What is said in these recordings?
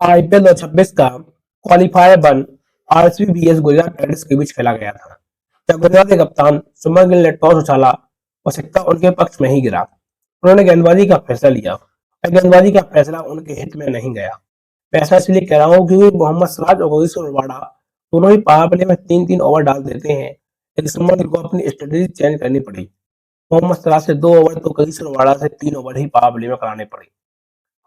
IPL 2026 का qualifier one RCB vs Gujarat Titans के बीच खेला गया था, जब गुजरात के कप्तान सुमन गिल ने टॉस उछाला और सिक्का उनके पक्ष में ही गिरा। उन्होंने गेंदबाजी का फैसला लिया और गेंदबाजी का फैसला उनके हित में नहीं गया। मैं ऐसा इसलिए कह रहा हूँ क्योंकि मोहम्मद सिराज और कगिसो रबाडा दोनों ही पावर प्ले में 3-3 ओवर डाल देते हैं, लेकिन सुमन गिल को अपनी स्ट्रेटेजी चेंज करनी पड़ी। मोहम्मद सिराज से 2 ओवर तो कगिसो रबाडा से 3 ओवर ही पावर प्ले में कराने पड़े।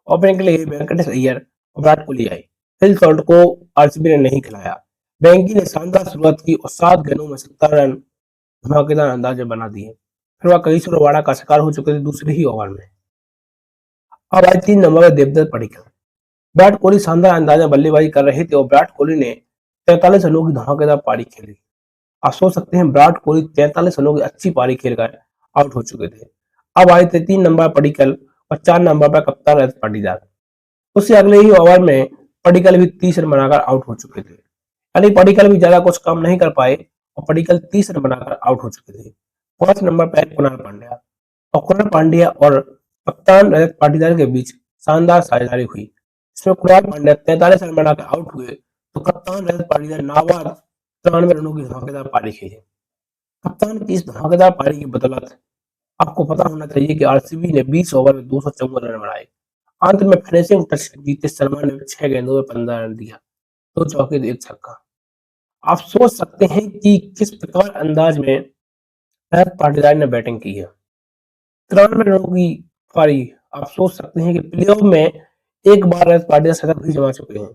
ओपनिंग के लिए वेंकटेश अय्यर और विराट कोहली आए। फिल सॉल्ट को आरसीबी ने नहीं खिलाया। वेंकी ने शानदार शुरुआत की और 7 गेंदों में 70 रन धमाकेदार अंदाज में बना दिए। फिर वह कगिसो रबाडा का शिकार हो चुके थे दूसरे ही ओवर में। अब आए 3 नंबर पर देवदत्त पडिक्कल। विराट कोहली शानदार अंदाज में बल्लेबाजी कर रहे थे और विराट कोहली ने 43 रनों की धमाकेदार पारी खेली। आप सोच सकते हैं विराट कोहली 43 रनों की अच्छी पारी खेलकर आउट हो चुके थे। अब आए थे 3 नंबर पडिक्कल और 4 नंबर पर कप्तान रजत पाटीदार। उससे अगले ही ओवर में पडिक्कल भी 30 रन बनाकर आउट हो चुके थे। यानी पडिक्कल भी ज्यादा कुछ काम नहीं कर पाए और पडिक्कल 30 रन बनाकर आउट हो चुके थे। 5 नंबर पर कुणाल पांड्या और कुणाल पांड्या और कप्तान रजत पाटीदार के बीच शानदार साझेदारी हुई। इसमें कुणाल पांड्या 43 रन बनाकर आउट हुए तो कप्तान रजत पाटीदार नाबाद 93 रनों की धमाकेदार पारी खेली। कप्तान की इस धमाकेदार पारी की बदौलत आपको पता होना चाहिए कि आरसीबी ने 20 ओवर में 254 रन बनाए। अंत में फिनिशिंग टच जीते शर्मा ने 6 गेंदों में 15 रन दिया, 2 चौके 1 छक्का। आप सोच सकते हैं कि किस प्रकार अंदाज में रजत पाटीदार ने बैटिंग की है। 93 रनों की पारी। आप सोच सकते हैं कि प्लेऑफ में एक बार रजत पाटीदार शतक भी जमा चुके हैं।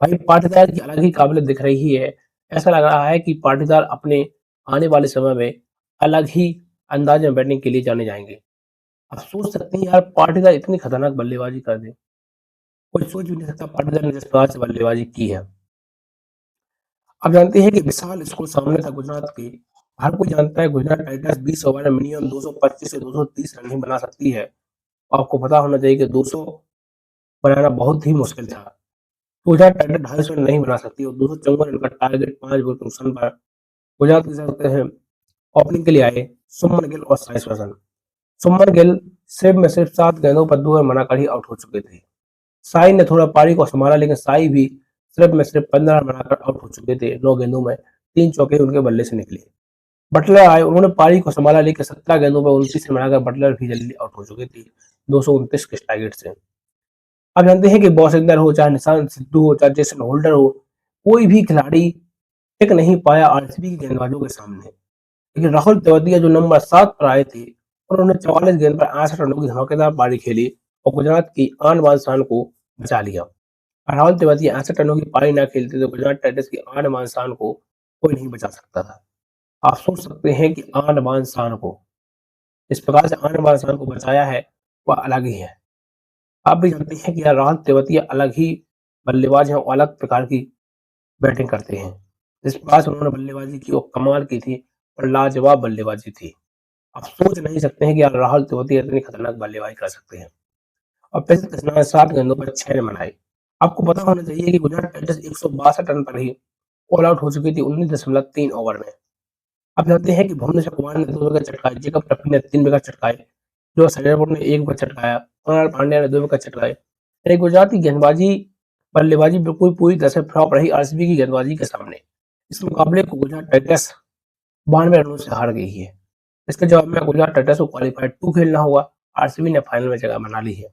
भाई पाटीदार की अलग ही काबिलियत दिख रही है। ऐसा लग रहा है कि पाटीदार अपने आने वाले समय में अलग ही अंदाज में बैटिंग के लिए जाने जाएंगे। आप सोच सकते हैं यार पाटीदार इतनी खतरनाक बल्लेबाजी कर दे, कोई सोच भी नहीं सकता पाटीदार ने जिस प्रकार से बल्लेबाजी की है। आप जानते हैं कि विशाल स्कोर सामने था गुजरात के। हर कोई जानता है गुजरात टाइटंस 20 ओवर में मिनिमम 225 से 230 रन ही बना सकती है। आपको पता होना चाहिए कि 200 बनाना बहुत ही मुश्किल था। गुजरात टाइटंस 250 रन नहीं बना सकती और 254 रन का टारगेट 5 विकेट नुकसान पर गुजरात के सकते हैं। ओपनिंग के लिए आए सुमन गिल और साई सुदर्शन। सुमन गिल सिर्फ में सिर्फ 7 गेंदों पर 2 रन बनाकर ही आउट हो चुके थे। साई ने थोड़ा पारी को संभाला, लेकिन साई भी सिर्फ में सिर्फ 15 रन बनाकर आउट हो चुके थे। 9 गेंदों में 3 चौके उनके बल्ले से निकले। बटलर आए, उन्होंने पारी को संभाला, लेकिन 17 गेंदों पर 29 रन बनाकर बटलर भी जल्दी आउट हो चुके थे 229 के टारगेट से। आप जानते हैं कि बॉसिंदर हो, चाहे निशांत सिद्धू हो, चाहे जेसन होल्डर हो, कोई भी खिलाड़ी टिक नहीं पाया आरसीबी के गेंदबाजों के सामने। लेकिन राहुल तेवतिया जो नंबर 7 पर आए थे, उन्होंने 44 गेंद पर 68 रनों की धमाकेदार पारी खेली और गुजरात की आन बान शान को बचा लिया। राहुल तेवतिया 68 रनों की पारी ना खेलते तो गुजरात टाइटंस की आन बान शान को कोई नहीं बचा सकता था। आप सोच सकते हैं कि आन बान शान को इस प्रकार से आन बान शान को बचाया है, वह अलग ही है। आप भी जानते हैं कि यार राहुल तेवतिया अलग ही बल्लेबाज हैं और अलग प्रकार की बैटिंग करते हैं। जिस प्रकार से उन्होंने बल्लेबाजी की वो कमाल की थी और लाजवाब बल्लेबाजी थी। आप सोच नहीं सकते हैं कि यार राहुल तेवतिया इतनी खतरनाक बल्लेबाजी कर सकते हैं। और प्रसिद्ध कृष्णा ने 7 गेंदों पर 6 रन बनाए। आपको पता होना चाहिए कि गुजरात टाइटंस 162 रन पर ही ऑल आउट हो चुकी थी 19.3 ओवर में। आप जानते हैं कि भुवनेश्वर कुमार ने 2 विकेट चटकाए, जेकब ट्रफी ने 3 विकेट चटकाए, जो सैयरपुर ने 1 विकेट चटकाया, कुणाल पांड्या ने 2 विकेट चटकाए। यानी गुजरात की गेंदबाजी बल्लेबाजी बिल्कुल पूरी तरह से फ्लॉप रही आरसीबी की गेंदबाजी के सामने। इस मुकाबले को गुजरात टाइटंस 92 रनों से हार गई है। इसके जवाब में गुजरात टाइटंस को क्वालीफायर 2 खेलना होगा। आरसीबी ने फाइनल में जगह बना ली है।